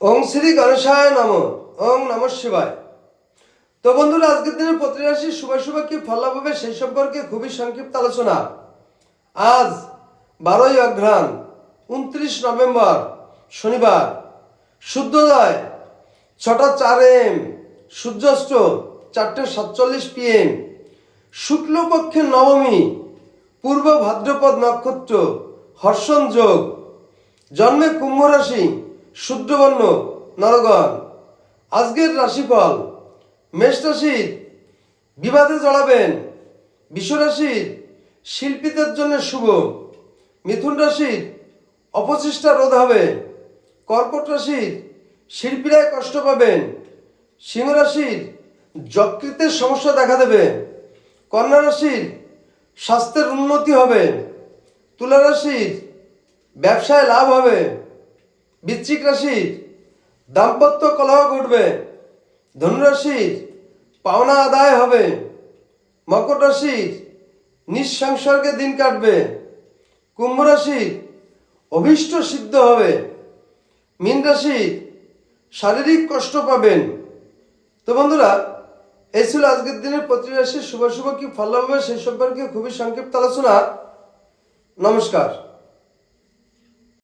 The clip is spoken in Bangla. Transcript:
ওং শ্রী গণেশায় নম। ওং নম শিবায়। তো বন্ধুরা, আজকের দিনের প্রতি রাশি শুভ শুভ কি ফল লাভ হবে সেই সম্পর্কে খুবই সংক্ষিপ্ত আলোচনা। আজ 12ই অঘ্রাণ 29 নভেম্বর শনিবার, সূর্যোদয় 6টা 4 AM, সূর্যাস্ত 4টে 47 PM, শুক্লপক্ষের নবমী, পূর্ব ভাদ্রপদ নক্ষত্র, হর্ষণ যোগ, জন্মে কুম্ভ রাশি, শূদ্রবর্ণ, নরগণ। আজকের রাশিফল: মেষ রাশির বিবাদে জড়াবেন, বৃষ রাশির শিল্পীদের জন্য শুভ, মিথুন রাশির অপচেষ্টা রোধ হবে, কর্কট রাশির শিল্পীরাই কষ্ট পাবেন, সিংহ রাশির যকৃতের সমস্যা দেখা দেবে, কন্যা রাশির স্বাস্থ্যের উন্নতি হবে, তুলা রাশির ব্যবসায় লাভ হবে, বৃশ্চিক রাশির দাম্পত্য কলহ ঘটবে, ধনুরাশির পাওনা আদায় হবে, মকর রাশির নিঃসংসর্গে দিন কাটবে, কুম্ভ রাশির অভীষ্ট সিদ্ধ হবে, মীন রাশির শারীরিক কষ্ট পাবেন। তো বন্ধুরা, এই ছিল আজকের দিনের প্রতি রাশির শুভ শুভ কি ফল হবে সেই সম্পর্কে খুবই সংক্ষিপ্ত আলোচনা। নমস্কার।